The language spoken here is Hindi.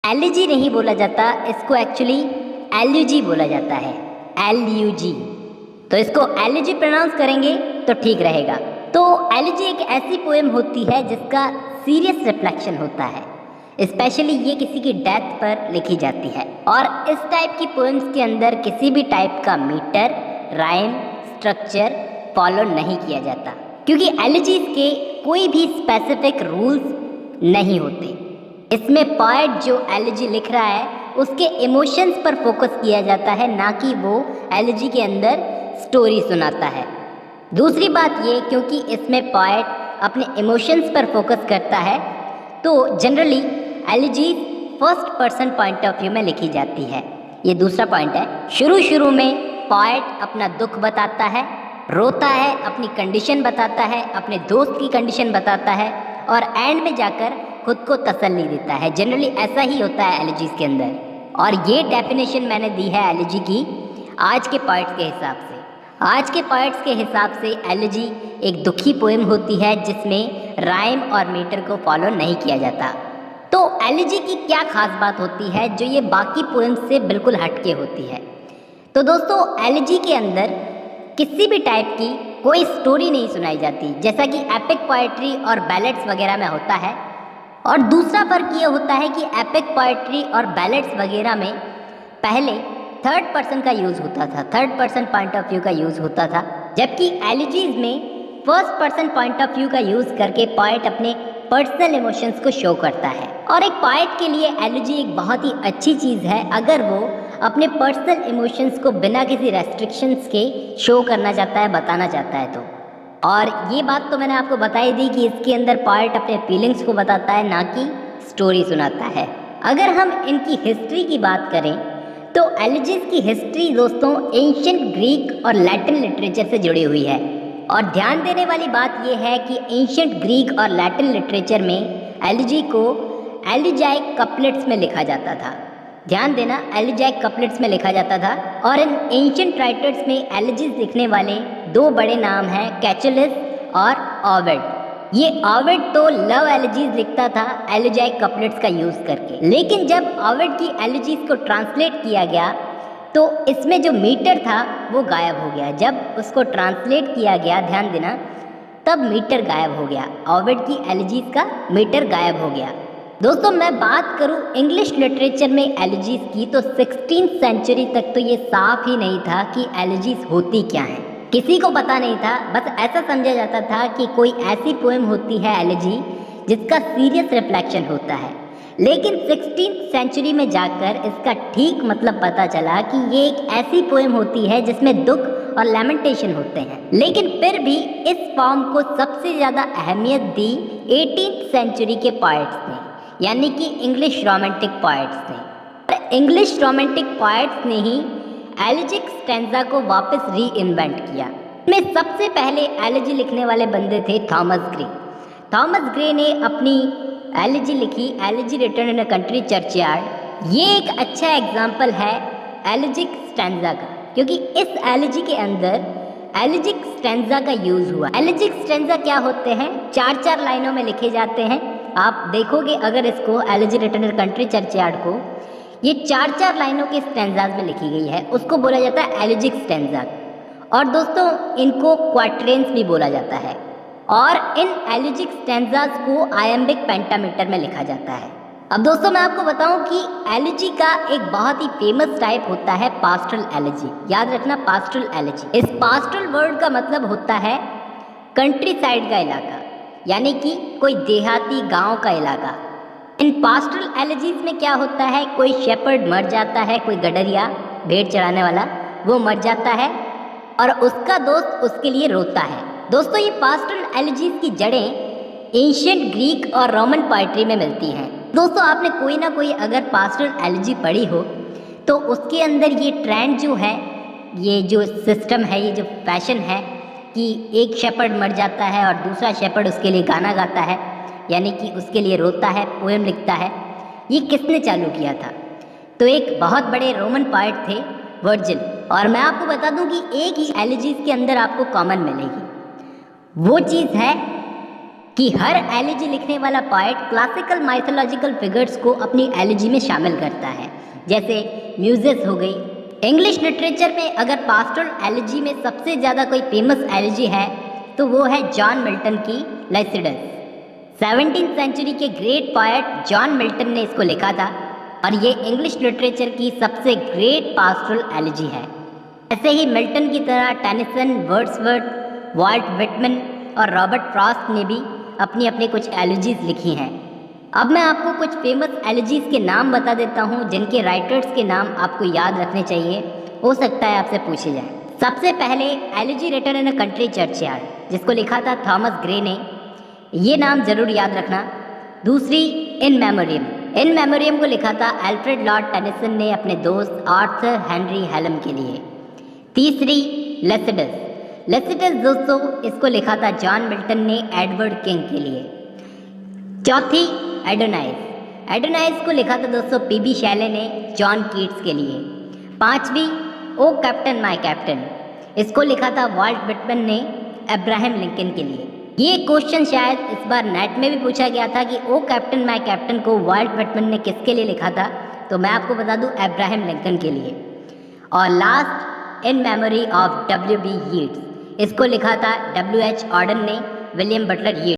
एलजी नहीं बोला जाता, इसको एक्चुअली एलयूजी बोला जाता है, एलयूजी। तो इसको एलजी प्रोनाउंस करेंगे तो ठीक रहेगा। तो एलजी एक ऐसी पोएम होती है जिसका सीरियस रिफ्लेक्शन होता है, स्पेशली ये किसी की डेथ पर लिखी जाती है। और इस टाइप की पोएम्स के अंदर किसी भी टाइप का मीटर, राइम, स्ट्रक्चर फॉलो नहीं किया जाता, क्योंकि एलजीज के कोई भी स्पेसिफिक रूल्स नहीं होते। इसमें पोएट जो एलजी लिख रहा है उसके इमोशंस पर फोकस किया जाता है, ना कि वो एलजी के अंदर स्टोरी सुनाता है। दूसरी बात ये, क्योंकि इसमें पोएट अपने इमोशंस पर फोकस करता है, तो generally LG first person point of view में लिखी जाती है। ये दूसरा पॉइंट है। शुरू में पोएट अपना दुख बताता है, रोता है, अपनी कंडीशन बताता है, अपने दोस्त की कंडीशन बताता है, और एंड में जाकर खुद को तसल्ली देता है। जनरली ऐसा ही होता है एलजीज के अंदर, और ये डेफिनेशन मैंने दी है एलजी की आज के पोएट्स के हिसाब से। आज के पोएट्स के हिसाब से एलजी एक दुखी पोएम होती है जिसमें राइम और मीटर को फॉलो नहीं किया जाता। तो एलजी की क्या खास बात होती है जो ये बाकी पोएम्स से बिल्कुल हटके होती है? तो दोस्तों, एलजी के अंदर किसी भी टाइप की कोई स्टोरी नहीं सुनाई जाती, जैसा कि एपिक पोएट्री और बैलेड्स वगैरह में होता है। और दूसरा फर्क ये होता है कि एपिक पोएट्री और बैलेड्स वगैरह में पहले थर्ड पर्सन का यूज़ होता था, third person point of view का यूज़ होता था, जबकि एलजीज में first person point of view का यूज़ करके पोएट अपने पर्सनल इमोशंस को शो करता है। और एक पोएट के लिए एलजी एक बहुत ही अच्छी चीज़ है अगर वो अपने पर्सनल इमोशंस को बिना किसी रेस्ट्रिक्शंस के शो करना चाहता है, बताना चाहता है तो। और ये बात तो मैंने आपको बताई दी कि इसके अंदर पोएट अपने फीलिंग्स को बताता है, ना कि स्टोरी सुनाता है। अगर हम इनकी हिस्ट्री की बात करें तो एलजीज की हिस्ट्री दोस्तों एंशिएंट ग्रीक और लैटिन लिटरेचर से जुड़ी हुई है। और ध्यान देने वाली बात यह है कि एंशिएंट ग्रीक और लैटिन लिटरेचर में एलजी को एलिजाइक कपलेट्स में लिखा जाता था। ध्यान देना, एलिजाइक कपलेट्स में लिखा जाता था। और इन एंशिएंट राइटर्स में एलजीज लिखने वाले दो बड़े नाम हैं, कैचुलस और ओविड। ये ओविड तो लव एलिजीज लिखता था एलिजाइक कपलेट्स का यूज़ करके, लेकिन जब ओविड की एलिजीज को ट्रांसलेट किया गया तो इसमें जो मीटर था वो गायब हो गया। जब उसको ट्रांसलेट किया गया, ध्यान देना, तब मीटर गायब हो गया, ओविड की एलिजीज का मीटर गायब हो गया। दोस्तों, मैं बात करूं इंग्लिश लिटरेचर में एलिजीज की तो 16th सेंचुरी तक तो ये साफ ही नहीं था कि एलिजीज होती क्या हैं। किसी को पता नहीं था, बस ऐसा समझा जाता था कि कोई ऐसी पोएम होती है एलिजी जिसका सीरियस रिफ्लेक्शन होता है। लेकिन 16th सेंचुरी में जाकर इसका ठीक मतलब पता चला कि ये एक ऐसी पोएम होती है जिसमें दुख और लैमेंटेशन होते हैं। लेकिन फिर भी इस फॉर्म को सबसे ज़्यादा अहमियत दी 18th सेंचुरी के पोएट्स ने, यानी कि इंग्लिश रोमांटिक पोएट्स ने। इंग्लिश रोमांटिक पोएट्स ने ही एलिजिक स्टैंजा को वापस री इन्वेंट किया। इसमें सबसे पहले एलिजी लिखने वाले बंदे थे थॉमस ग्रे। थॉमस ग्रे ने अपनी एलिजी लिखी, elegy written in a country churchyard. ये एक अच्छा एग्जाम्पल है एलिजिक स्टैंजा का, क्योंकि इस एलिजी के अंदर एलिजिक स्टैंजा का यूज़ हुआ। एलिजिक स्टैंजा क्या होते हैं? 4-4 लाइनों में लिखे जाते हैं। आप देखोगे अगर इसको elegy written in a country churchyard को, ये 4-4 लाइनों के स्टैंजाज में लिखी गई है, उसको बोला जाता है एलिजिक स्टैंजा। और दोस्तों, इनको क्वाट्रेंस भी बोला जाता है। और इन एलिजिक स्टैंजाज को आयम्बिक पेंटामीटर में लिखा जाता है। अब दोस्तों, मैं आपको बताऊं कि एलिजी का एक बहुत ही फेमस टाइप होता है पास्टरल एलिजी। याद रखना, पास्टरल एलिजी। इस पास्टरल वर्ड का मतलब होता है कंट्री साइड का इलाका, यानी कि कोई देहाती गांव का इलाका। इन पास्टरल एलिजीज में क्या होता है, कोई शेपर्ड मर जाता है, कोई गडरिया भेड़ चराने वाला वो मर जाता है और उसका दोस्त उसके लिए रोता है। दोस्तों, ये पास्टरल एलिजीज की जड़ें एंशिएंट ग्रीक और रोमन पोएट्री में मिलती हैं। दोस्तों, आपने कोई ना कोई अगर पास्टरल एलिजी पढ़ी हो तो उसके अंदर ये ट्रेंड जो है, ये जो सिस्टम है, ये जो फैशन है कि एक शेपर्ड मर जाता है और दूसरा शेपर्ड उसके लिए गाना गाता है, यानी कि उसके लिए रोता है, पोएम लिखता है। ये किसने चालू किया था? तो एक बहुत बड़े रोमन पोएट थे, वर्जिल। और मैं आपको बता दूं कि एक ही एलिजीज के अंदर आपको कॉमन मिलेगी। वो चीज़ है कि हर एलिजी लिखने वाला पोएट क्लासिकल माइथोलॉजिकल फिगर्स को अपनी एलिजी में शामिल करता है, जैसे म्यूजेस हो गई। इंग्लिश लिटरेचर में अगर पास्टोरल एलिजी में सबसे ज़्यादा कोई फेमस एलिजी है तो वो है जॉन मिल्टन की लाइसिडस। 17th सेंचुरी के ग्रेट पोएट जॉन मिल्टन ने इसको लिखा था और ये इंग्लिश लिटरेचर की सबसे ग्रेट पास्टोरल एलिजी है। ऐसे ही मिल्टन की तरह टेनिसन, वर्ड्सवर्थ, वाल्ट व्हिटमैन और रॉबर्ट फ्रॉस्ट ने भी अपनी अपनी कुछ एलिजीज लिखी हैं। अब मैं आपको कुछ फेमस एलिजीज के नाम बता देता हूँ जिनके राइटर्स के नाम आपको याद रखने चाहिए, हो सकता है आपसे पूछे जाए। सबसे पहले elegy written in a country churchyard, जिसको लिखा था थॉमस ग्रे ने, ये नाम जरूर याद रखना। दूसरी इन मेमोरियम, इन मेमोरियम को लिखा था अल्फ्रेड लॉर्ड टेनिसन ने अपने दोस्त आर्थर हेनरी हेलम के लिए। तीसरी लेसिडस, लेसिडस दोस्तों इसको लिखा था जॉन मिल्टन ने एडवर्ड किंग के लिए। चौथी एडोनाइस, एडोनाइस को लिखा था दोस्तों पीबी शैले ने जॉन कीट्स के लिए। पांचवी ओ कैप्टन माय कैप्टन, इसको लिखा था वाल्ट व्हिटमैन ने अब्राहम लिंकन के लिए। ये क्वेश्चन शायद इस बार नेट में भी पूछा गया था कि ओ कैप्टन माय कैप्टन को वाल्ट व्हिटमैन ने किसके लिए लिखा था, तो मैं आपको बता दूं अब्राहम लिंकन के लिए। और last in memory of W.B. Yeats, इसको लिखा था W.H. ऑर्डन ने विलियम बटलर यीट्स।